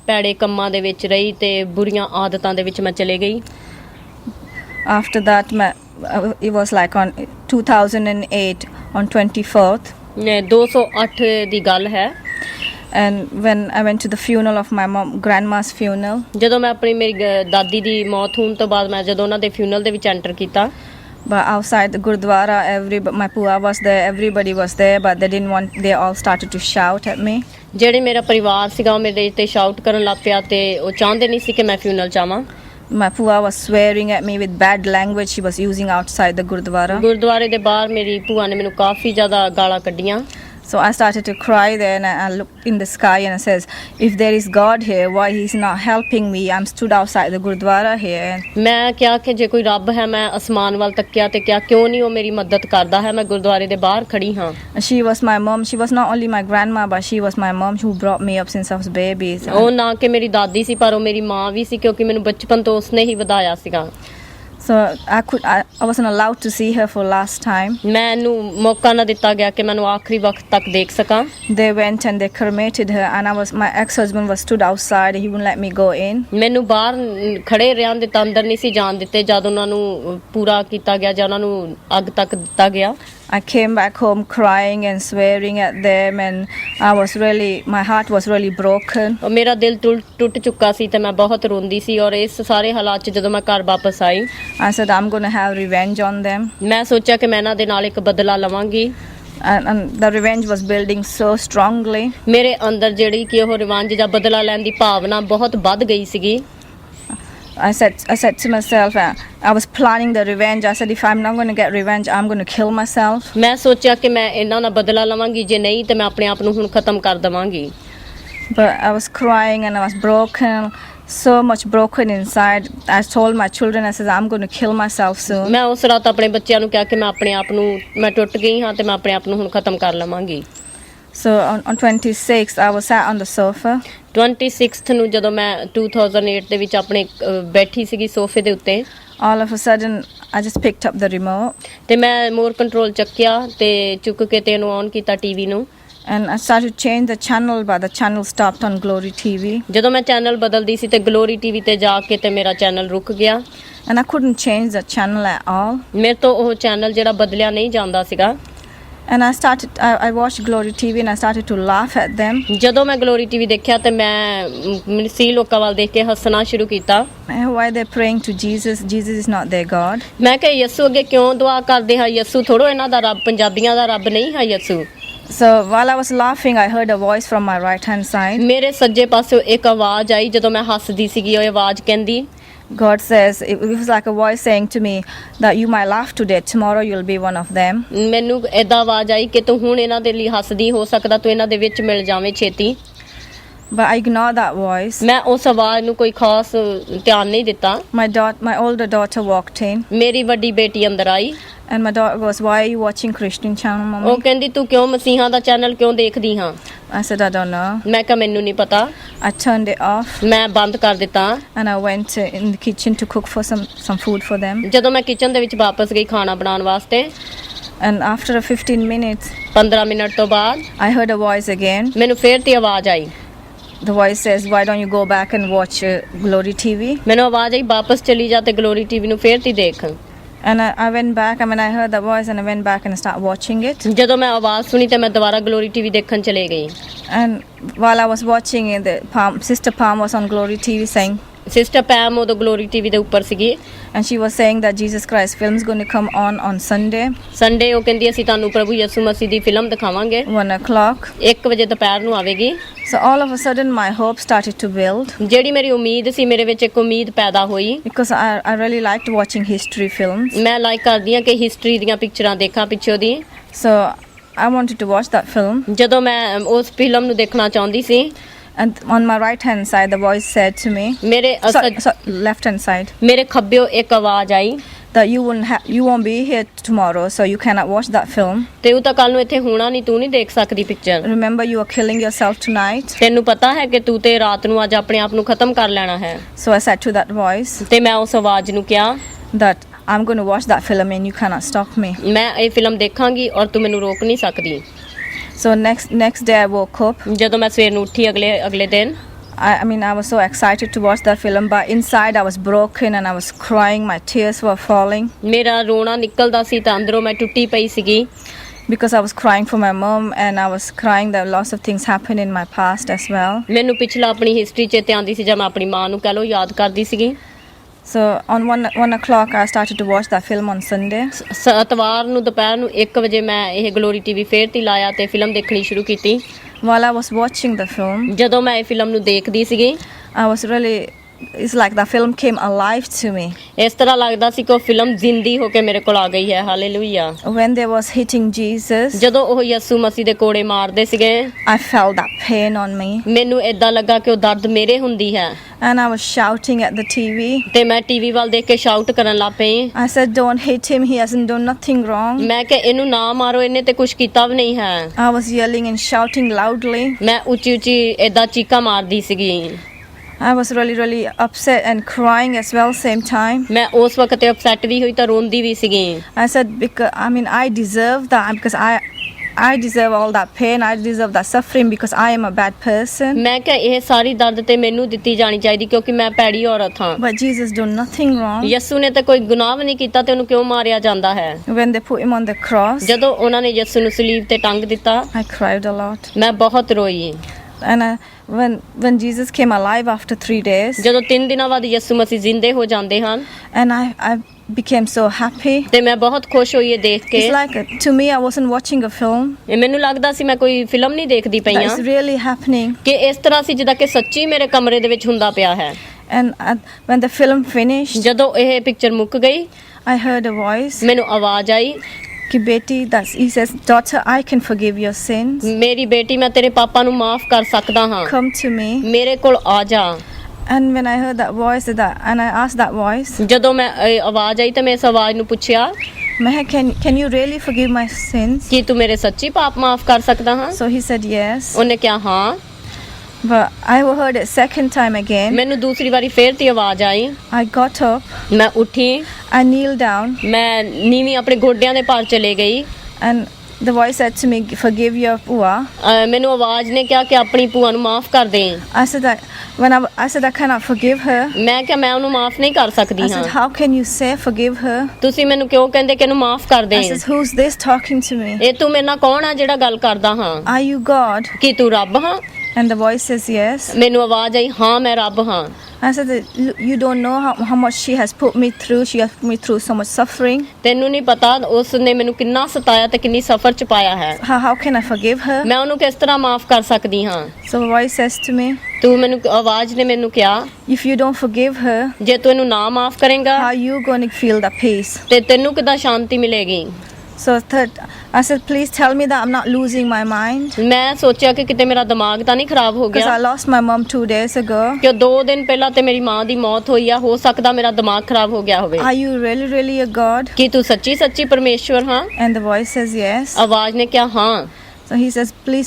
ਭੈੜੇ ਕੰਮਾਂ ਦੇ ਵਿੱਚ ਰਹੀ ਤੇ ਬੁਰੀਆਂ ਆਦਤਾਂ ਦੇ ਵਿੱਚ ਮੈਂ ਚਲੇ ਗਈ। After that, it was like on 2008 on 24th. 208 ਦੀ ਗੱਲ ਹੈ। And when I went to the funeral of my grandma's funeral. ਜਦੋਂ ਮੈਂ ਆਪਣੀ ਮੇਰੀ ਦਾਦੀ ਦੀ ਮੌਤ ਹੋਣ ਤੋਂ ਬਾਅਦ ਮੈਂ ਜਦੋਂ ਉਹਨਾਂ ਦੇ ਫਿਊਨਰਲ ਦੇ ਵਿੱਚ ਐਂਟਰ ਕੀਤਾ। But outside the Gurdwara, my pua was there, everybody was there, but they didn't want, they all started to shout at me. ਜਿਹੜੇ ਮੇਰਾ ਪਰਿਵਾਰ ਸੀਗਾ ਉਹ ਮੇਰੇ ਤੇ ਸ਼ਾਊਟ ਕਰਨ ਲੱਗ ਪਿਆ ਤੇ ਉਹ ਚਾਹੁੰਦੇ ਨਹੀਂ ਸੀ ਕਿ ਮੈਂ ਫਿਊਨਰਲ ਚਾਹਾਂ। My pua was swearing at me with bad language she was using outside the Gurdwara. ਗੁਰਦੁਆਰੇ ਦੇ ਬਾਹਰ ਮੇਰੀ ਭੂਆ ਨੇ ਮੈਨੂੰ ਕਾਫੀ ਜ਼ਿਆਦਾ ਗਾਲਾਂ ਕੱਢੀਆਂ। So I started to cry there, and I looked in the sky and I says, if there is God here, why he's not helping me? I'm stood outside the Gurdwara here. ਮੈਂ ਕਿਹਾ ਕਿ ਜੇ ਕੋਈ ਰੱਬ ਹੈ, ਮੈਂ ਅਸਮਾਨ ਵੱਲ ਤੱਕਿਆ ਤੇ ਕਿਹਾ ਕਿਉਂ ਨਹੀਂ ਉਹ ਮੇਰੀ ਮਦਦ ਕਰਦਾ ਹੈ, ਮੈਂ ਗੁਰਦੁਆਰੇ ਦੇ ਬਾਹਰ ਖੜੀ ਹਾਂ। She was my mom. She was not only my grandma, but she was my mom who brought me up since I was baby. ਉਹ ਨਾ ਕਿ ਮੇਰੀ ਦਾਦੀ ਸੀ ਪਰ ਉਹ ਮੇਰੀ ਮਾਂ ਵੀ ਸੀ ਕਿਉਂਕਿ ਮੈਨੂੰ ਬਚਪਨ ਤੋਂ ਉਸਨੇ ਹੀ ਵਧਾਇਆ ਸੀਗਾ। So I wasn't allowed to see her for last time. ਮੈਨੂੰ ਮੌਕਾ ਨਾ ਦਿੱਤਾ ਗਿਆ ਕਿ ਮੈਨੂੰ ਆਖਰੀ ਵਕਤ ਤੱਕ ਦੇਖ ਸਕਾਂ। They went and they cremated her, and my ex-husband was stood outside. He wouldn't let me go in. ਮੈਨੂੰ ਬਾਹਰ ਖੜੇ ਰਹਿਣ ਦਿੱਤਾ, ਅੰਦਰ ਨਹੀਂ ਸੀ ਜਾਣ ਦਿੱਤੇ। ਜਦ ਉਹਨਾਂ ਨੂੰ ਪੂਰਾ ਕੀਤਾ ਗਿਆ ਜਾਂ ਉਹਨਾਂ ਨੂੰ ਅੱਗ ਤੱਕ ਦਿੱਤਾ ਗਿਆ। I came back home crying and swearing at them, and my heart was really broken. ਮੇਰਾ ਦਿਲ ਟੁੱਟ ਚੁੱਕਾ ਸੀ ਤੇ ਮੈਂ ਬਹੁਤ ਰੋਂਦੀ ਸੀ ਔਰ ਇਸ ਸਾਰੇ ਹਾਲਾਤ 'ਚ ਜਦੋਂ ਮੈਂ ਘਰ ਵਾਪਸ ਆਈ I said I'm going to have revenge on them. ਮੈਂ ਸੋਚਿਆ ਕਿ ਮੈਂ ਇਹਨਾਂ ਦੇ ਨਾਲ ਇੱਕ ਬਦਲਾ ਲਵਾਂਗੀ। And the revenge was building so strongly. ਮੇਰੇ ਅੰਦਰ ਜਿਹੜੀ ਕਿ ਉਹ ਰਿਵੰਜ ਜਾਂ ਬਦਲਾ ਲੈਣ ਦੀ ਭਾਵਨਾ ਬਹੁਤ ਵੱਧ ਗਈ ਸੀਗੀ। I said to myself, I was planning the revenge. I said, if I'm not going to get revenge, I'm going to kill myself. ਮੈਂ ਸੋਚਿਆ ਕਿ ਮੈਂ ਇਹਨਾਂ ਦਾ ਬਦਲਾ ਲਵਾਂਗੀ, ਜੇ ਨਹੀਂ ਤੇ ਮੈਂ ਆਪਣੇ ਆਪ ਨੂੰ ਹੁਣ ਖਤਮ ਕਰ ਦਵਾਂਗੀ। But I was crying and I was broken, so much broken inside. I told my children, I said, I'm going to kill myself soon. ਮੈਂ ਉਸ ਰਾਤ ਆਪਣੇ ਬੱਚਿਆਂ ਨੂੰ ਕਿਹਾ ਕਿ ਮੈਂ ਆਪਣੇ ਆਪ ਨੂੰ ਮੈਂ ਟੁੱਟ ਗਈ ਹਾਂ ਤੇ ਮੈਂ ਆਪਣੇ ਆਪ ਨੂੰ ਹੁਣ ਖਤਮ ਕਰ ਲਵਾਂਗੀ। So on 26th, I was sat on the sofa. 26th ਨੂੰ ਜਦੋਂ ਮੈਂ 2008 ਦੇ ਵਿੱਚ ਆਪਣੇ ਬੈਠੀ ਸੀਗੀ ਸੋਫੇ ਦੇ ਉੱਤੇ, all of a sudden I just picked up the remote ਤੇ ਮੈਂ ਮੋਰ ਕੰਟਰੋਲ ਚੱਕਿਆ ਤੇ ਚੁੱਕ ਕੇ ਤੇ ਇਹਨੂੰ ਔਨ ਕੀਤਾ ਟੀਵੀ ਨੂੰ। and I started to change the channel, but the channel stopped on Glory TV. ਜਦੋਂ ਮੈਂ ਚੈਨਲ ਬਦਲਦੀ ਸੀ ਤੇ ਗਲੋਰੀ ਟੀਵੀ ਤੇ ਜਾ ਕੇ ਤੇ ਮੇਰਾ ਚੈਨਲ ਰੁਕ ਗਿਆ And I couldn't change the channel at all. ਮੇਰੇ ਤੋਂ ਉਹ ਚੈਨਲ ਜਿਹੜਾ ਬਦਲਿਆ ਨਹੀਂ ਜਾਂਦਾ ਸੀਗਾ। And I watched Glory TV and I started to laugh at them. ਜਦੋਂ ਮੈਂ ਗਲੋਰੀ ਟੀਵੀ ਦੇਖਿਆ ਤੇ ਮੈਂ ਸੀ ਲੋਕਾਂ ਵੱਲ ਦੇਖ ਕੇ ਹੱਸਣਾ ਸ਼ੁਰੂ ਕੀਤਾ। Why they're praying to Jesus? Jesus is not their God. ਮੈਂ ਕਿਹਾ ਯਿਸੂ ਅੱਗੇ ਕਿਉਂ ਦੁਆ ਕਰਦੇ ਹਾਂ? ਯਿਸੂ ਥੋੜੋ ਇਹਨਾਂ ਦਾ ਰੱਬ, ਪੰਜਾਬੀਆਂ ਦਾ ਰੱਬ ਨਹੀਂ ਹੈ ਯਿਸੂ। So while I was laughing, I heard a voice from my right hand side. ਮੇਰੇ ਸੱਜੇ ਪਾਸੇ ਇੱਕ ਆਵਾਜ਼ ਆਈ। ਜਦੋਂ ਮੈਂ ਹੱਸਦੀ ਸੀਗੀ ਉਹ ਆਵਾਜ਼ ਕਹਿੰਦੀ, God says, it was like a voice saying to me that you might laugh today, tomorrow you'll be one of them. ਮੈਨੂੰ ਏਦਾਂ ਆਵਾਜ਼ ਆਈ ਕਿ ਤੂੰ ਹੁਣ ਇਹਨਾਂ ਦੇ ਲਈ ਹੱਸਦੀ, ਹੋ ਸਕਦਾ ਤੂੰ ਇਹਨਾਂ ਦੇ ਵਿੱਚ ਮਿਲ ਜਾਵੇਂ ਛੇਤੀ। But I ignored that voice. ਮੈਂ ਉਸ ਆਵਾਜ਼ ਨੂੰ ਕੋਈ ਖਾਸ ਧਿਆਨ ਨਹੀਂ ਦਿੱਤਾ। My older daughter walked in. ਮੇਰੀ ਵੱਡੀ ਬੇਟੀ ਅੰਦਰ ਆਈ And my daughter goes, why are you watching Christian channel, ਉਹ mommy? ਕਹਿੰਦੀ ਤੂੰ ਕਿਉਂ ਮਸੀਹਾਂ ਦਾ ਚੈਨਲ ਕਿਉਂ ਦੇਖਦੀ ਹਾਂ? I said, I don't know. ਮੈਂ ਕਿਹਾ ਮੈਨੂੰ ਨਹੀਂ ਪਤਾ। I turned it off ਮੈਂ ਬੰਦ ਕਰ ਦਿੱਤਾ and I went in the kitchen to cook for some food for them. ਜਦੋਂ ਮੈਂ ਕਿਚਨ ਦੇ ਵਿੱਚ ਵਾਪਸ ਗਈ ਖਾਣਾ ਬਣਾਉਣ ਵਾਸਤੇ। And after 15 minutes, 15 ਮਿੰਟ ਤੋਂ ਬਾਅਦ I heard a voice again. ਮੈਨੂੰ ਫੇਰ ਤੇ ਆਵਾਜ਼ ਆਈ। The voice says, why don't you go back and watch Glory TV? ਮੈਨੂੰ ਆਵਾਜ਼ ਆਈ ਵਾਪਸ ਚਲੀ ਜਾ ਤੇ ਗਲੋਰੀ ਟੀਵੀ ਨੂੰ ਫੇਰ ਤੀ ਦੇਖ। And I went back. I mean, I heard the voice and I went back and started watching it. ਜਦੋਂ ਮੈਂ ਆਵਾਜ਼ ਸੁਣੀ ਤੇ ਮੈਂ ਦੁਬਾਰਾ ਗਲੋਰੀ ਟੀਵੀ ਦੇਖਣ ਚਲੇ ਗਈ। And while I was watching it, Sister Palm was on Glory TV saying, sister ਪੈਮ ਉਦੋਂ ਗਲੋਰੀ ਟੀਵੀ ਦੇ ਉੱਪਰ ਸੀਗੀ and she was saying that Jesus Christ film is going to come on Sunday, Sunday. ਉਹ ਕਹਿੰਦੀ ਅਸੀਂ ਤੁਹਾਨੂੰ ਪ੍ਰਭੂ ਯਿਸੂ ਮਸੀਹ ਦੀ ਫਿਲਮ ਦਿਖਾਵਾਂਗੇ 1 o'clock. 1 ਵਜੇ ਦੁਪਹਿਰ ਨੂੰ ਆਵੇਗੀ। So all of a sudden, my hope started to build ਜਿਹੜੀ ਮੇਰੀ ਉਮੀਦ ਸੀ, ਮੇਰੇ ਵਿੱਚ ਇੱਕ ਉਮੀਦ ਪੈਦਾ ਹੋਈ। because I really liked watching history films. ਮੈਂ ਲਾਈਕ ਕਰਦੀ ਹਾਂ ਕਿ ਹਿਸਟਰੀ ਦੀਆਂ ਪਿਕਚਰਾਂ ਦੇਖਾਂ ਪਿੱਛੋਂ ਦੀ। So I wanted to watch that film. ਜਦੋਂ ਮੈਂ ਉਸ ਫਿਲਮ ਨੂੰ ਦੇਖਣਾ ਚਾਹੁੰਦੀ ਸੀ And on my right hand side, the voice said to me, ਮੇਰੇ left hand side, ਮੇਰੇ ਖੱਬਿਓ ਇੱਕ ਆਵਾਜ਼ ਆਈ that you won't be here tomorrow, so you cannot watch that film. ਤੇ ਉਹ ਤਾਂ ਕੱਲ ਨੂੰ ਇੱਥੇ ਹੋਣਾ ਨਹੀਂ, ਤੂੰ ਨਹੀਂ ਦੇਖ ਸਕਦੀ picture. Remember, you are killing yourself tonight. ਤੈਨੂੰ ਪਤਾ ਹੈ ਕਿ ਤੂੰ ਤੇ ਰਾਤ ਨੂੰ ਅੱਜ ਆਪਣੇ ਆਪ ਨੂੰ ਖਤਮ ਕਰ ਲੈਣਾ ਹੈ। So I said to that voice ਤੇ ਮੈਂ ਉਸ ਆਵਾਜ਼ ਨੂੰ ਕਿਹਾ that I'm going to watch that film and you cannot stop me. ਮੈਂ ਇਹ ਫਿਲਮ ਦੇਖਾਂਗੀ ਔਰ ਤੂੰ ਮੈਨੂੰ ਰੋਕ ਨਹੀਂ ਸਕਦੀ। So next day I woke up ਜਦੋਂ ਮੈਂ ਸਵੇਰ ਨੂੰ ਉੱਠੀ ਅਗਲੇ ਦਿਨ I mean, I was so excited to watch the film, but inside I was broken and I was crying. My tears were falling ਮੇਰਾ ਰੋਣਾ ਨਿਕਲਦਾ ਸੀ ਤਾਂ ਅੰਦਰੋਂ ਮੈਂ ਟੁੱਟੀ ਪਈ ਸੀਗੀ because I was crying for my mom, and I was crying that lots of things happened in my past as well. ਮੈਨੂੰ ਪਿਛਲਾ ਆਪਣੀ ਹਿਸਟਰੀ ਚੇਤੇ ਆਉਂਦੀ ਸੀ ਜਾਂ ਮੈਂ ਆਪਣੀ ਮਾਂ ਨੂੰ ਕਹਿ ਲਓ ਯਾਦ ਕਰਦੀ ਸੀਗੀ So on 1 o'clock, I started to watch that film on Sunday. ਐਤਵਾਰ ਨੂੰ ਦੁਪਹਿਰ ਨੂੰ 1 ਵਜੇ ਮੈਂ ਇਹ ਗਲੋਰੀ ਟੀਵੀ ਫੇਰ ਤੇ ਲਾਇਆ ਤੇ ਫਿਲਮ ਦੇਖਣੀ ਸ਼ੁਰੂ ਕੀਤੀ While I was watching the film, ਜਦੋਂ ਮੈਂ ਇਹ ਫਿਲਮ ਨੂੰ ਦੇਖਦੀ ਸੀਗੀ I was really, it's like the film came alive to me. ਇਸ ਤਰ੍ਹਾਂ ਲੱਗਦਾ ਸੀ ਕਿ ਉਹ ਫਿਲਮ ਜ਼ਿੰਦੀ ਹੋ ਕੇ ਮੇਰੇ ਕੋਲ ਆ ਗਈ ਹੈ hallelujah When they was hitting Jesus, ਜਦੋਂ ਉਹ ਯਿਸੂ ਮਸੀਹ ਦੇ ਕੋੜੇ ਮਾਰਦੇ ਸੀਗੇ I felt that pain on me, ਮੈਨੂੰ ਏਦਾਂ ਲੱਗਾ ਕਿ ਉਹ ਦਰਦ ਮੇਰੇ ਹੁੰਦੀ ਹੈ and I was shouting at the TV. ਤੇ ਮੈਂ ਟੀਵੀ ਵੱਲ ਦੇਖ ਕੇ ਸ਼ਾਊਟ ਕਰਨ ਲੱਗ ਪਈ I said, don't hit him, he hasn't done nothing wrong. ਮੈਂ ਕਿ ਇਹਨੂੰ ਨਾ ਮਾਰੋ ਇਹਨੇ ਤੇ ਕੁਝ ਕੀਤਾ ਵੀ ਨਹੀਂ ਹੈ I was yelling and shouting loudly. ਮੈਂ ਉੱਚੀ ਉੱਚੀ ਏਦਾਂ ਚੀਕਾਂ ਮਾਰਦੀ ਸੀਗੀ I was really upset and crying as well same time. ਮੈਂ ਉਸ ਵਕਤ ਤੇ ਅਪਸੈਟ ਵੀ ਹੋਈ ਤਾਂ ਰੋਂਦੀ ਵੀ ਸੀਗੀ I said, because I mean, I deserve that, because I deserve all that pain, I deserve that suffering, because I am a bad person. ਮੈਂ ਕਿ ਇਹ ਸਾਰੀ ਦਰਦ ਤੇ ਮੈਨੂੰ ਦਿੱਤੀ ਜਾਣੀ ਚਾਹੀਦੀ ਕਿਉਂਕਿ ਮੈਂ ਭੈੜੀ ਔਰਤ ਹਾਂ But Jesus done nothing wrong. ਯਿਸੂ ਨੇ ਤਾਂ ਕੋਈ ਗੁਨਾਹ ਵੀ ਨਹੀਂ ਕੀਤਾ ਤੇ ਉਹਨੂੰ ਕਿਉਂ ਮਾਰਿਆ ਜਾਂਦਾ ਹੈ When they put him on the cross, ਜਦੋਂ ਉਹਨਾਂ ਨੇ ਯਿਸੂ ਨੂੰ ਸਲੀਬ ਤੇ ਟੰਗ ਦਿੱਤਾ I cried a lot. ਮੈਂ ਬਹੁਤ ਰੋਈ And when Jesus came alive after 3 days, ਜਦੋਂ 3 ਦਿਨਾਂ ਬਾਅਦ ਯਿਸੂ ਮਸੀਹ ਜ਼ਿੰਦੇ ਹੋ ਜਾਂਦੇ ਹਨ and I became so happy. ਤੇ ਮੈਂ ਬਹੁਤ ਖੁਸ਼ ਹੋਈ ਇਹ ਦੇਖ ਕੇ It's like, to me, I wasn't watching a film. ਇਹ ਮੈਨੂੰ ਲੱਗਦਾ ਸੀ ਮੈਂ ਕੋਈ ਫਿਲਮ ਨਹੀਂ ਦੇਖਦੀ ਪਈ That ਹਾਂ is really happening. ਕਿ ਇਸ ਤਰ੍ਹਾਂ ਸੀ ਜਿੱਦਾਂ ਕਿ ਸੱਚੀ ਮੇਰੇ ਕਮਰੇ ਦੇ ਵਿੱਚ ਹੁੰਦਾ ਪਿਆ ਹੈ And when the film finished, ਜਦੋਂ ਇਹ ਪਿਕਚਰ ਮੁੱਕ ਗਈ I heard a voice. ਮੈਨੂੰ ਆਵਾਜ਼ ਆਈ Ki beti, he says, daughter, I can forgive your sins. ਮੇਰੀ ਬੇਟੀ ਮੈਂ ਤੇਰੇ ਪਾਪਾ ਨੂੰ ਮਾਫ ਕਰ ਸਕਦਾ ਹਾਂ Come to me. ਮੇਰੇ ਕੋਲ ਆ ਜਾ And when I heard that voice, and I asked that voice, ਜਦੋਂ ਮੈਂ ਆਵਾਜ਼ ਆਈ ਤਾਂ ਮੈਂ ਇਸ ਆਵਾਜ਼ ਨੂੰ ਪੁੱਛਿਆ Meher, can you really forgive my sins? ਕਿ ਤੂੰ ਮੇਰੇ ਸੱਚੀ ਪਾਪ ਮਾਫ ਕਰ ਸਕਦਾ ਹਾਂ So he said yes. ਉਹਨੇ ਕਿਹਾ ਹਾਂ But I heard it second time again. ਮੈਨੂੰ ਦੂਸਰੀ ਵਾਰੀ ਫੇਰ ਤੇ ਆਵਾਜ਼ ਆਈ I got up, ਮੈਂ ਉੱਠੀ I kneeled down, ਮੈਂ ਨੀਵੀਂ ਆਪਣੇ ਗੋਡਿਆਂ ਦੇ ਭਾਰ ਚਲੇ ਗਈ and the voice said to me, forgive your pua. ਮੈਨੂੰ ਆਵਾਜ਼ ਨੇ ਕਿਹਾ ਕਿ ਆਪਣੀ ਭੂਆ ਨੂੰ ਮਾਫ ਕਰ ਦੇ I said that I said I cannot forgive her. ਮੈਂ ਕਿਹਾ ਮੈਂ ਉਹਨੂੰ ਮਾਫ ਨਹੀਂ ਕਰ I ਸਕਦੀ ਹਾਂ said, how can you say forgive her? ਤੁਸੀਂ ਮੈਨੂੰ ਕਿਉਂ ਕਹਿੰਦੇ ਕਿ ਇਹਨੂੰ ਮਾਫ ਕਰ ਦੇ I said, who's this talking to me? ਇਹ ਤੂੰ ਮੇਰੇ ਨਾਲ ਕੌਣ ਆ ਜਿਹੜਾ ਗੱਲ ਕਰਦਾ ਹਾਂ Are you God? ਕੀ ਤੂੰ ਰੱਬ ਹਾਂ And the voice says yes. ਮੈਨੂੰ ਆਵਾਜ਼ ਆਈ ਹਾਂ ਮੈਂ ਰੱਬ ਹਾਂ I said, you don't know how much she has put me through. She has put me through so much suffering. ਤੈਨੂੰ ਨਹੀਂ ਪਤਾ ਉਸ ਨੇ ਮੈਨੂੰ ਕਿੰਨਾ ਸਤਾਇਆ ਤੇ ਕਿੰਨੀ ਸਫਰ ਚ ਪਾਇਆ ਹੈ How can I forgive her? ਮੈਂ ਉਹਨੂੰ ਕਿਸ ਤਰ੍ਹਾਂ ਮਾਫ ਕਰ ਸਕਦੀ ਹਾਂ So the voice says to me, ਤੂੰ ਮੈਨੂੰ ਆਵਾਜ਼ ਨੇ ਮੈਨੂੰ ਕਿਹਾ if you don't forgive her, ਜੇ ਤੂੰ ਇਹਨੂੰ ਨਾ ਮਾਫ ਕਰੇਂਗਾ how are you going to feel the peace? ਤੇ ਤੈਨੂੰ ਕਿੱਦਾਂ ਸ਼ਾਂਤੀ ਮਿਲੇਗੀ So I said, please tell me that I'm not losing my mind. ਮੈਂ ਸੋਚਿਆ ਕਿ ਕਿਤੇ ਮੇਰਾ ਦਿਮਾਗ ਤਾਂ ਨਹੀਂ ਖਰਾਬ ਹੋ Because ਗਿਆ I lost my mom 2 days ago. ਕਿ 2 ਦਿਨ ਪਹਿਲਾਂ ਤੇ ਮੇਰੀ ਮਾਂ ਦੀ ਮੌਤ ਹੋਈ ਆ ਹੋ ਸਕਦਾ ਮੇਰਾ ਦਿਮਾਗ ਖਰਾਬ ਹੋ ਗਿਆ ਹੋਵੇ Are you really a God? ਕੀ ਤੂੰ ਸੱਚੀ ਸੱਚੀ ਪਰਮੇਸ਼ਵਰ ਹਾਂ And the voice says yes. ਆਵਾਜ਼ ਨੇ ਕਿਹਾ ਹਾਂ So he says, please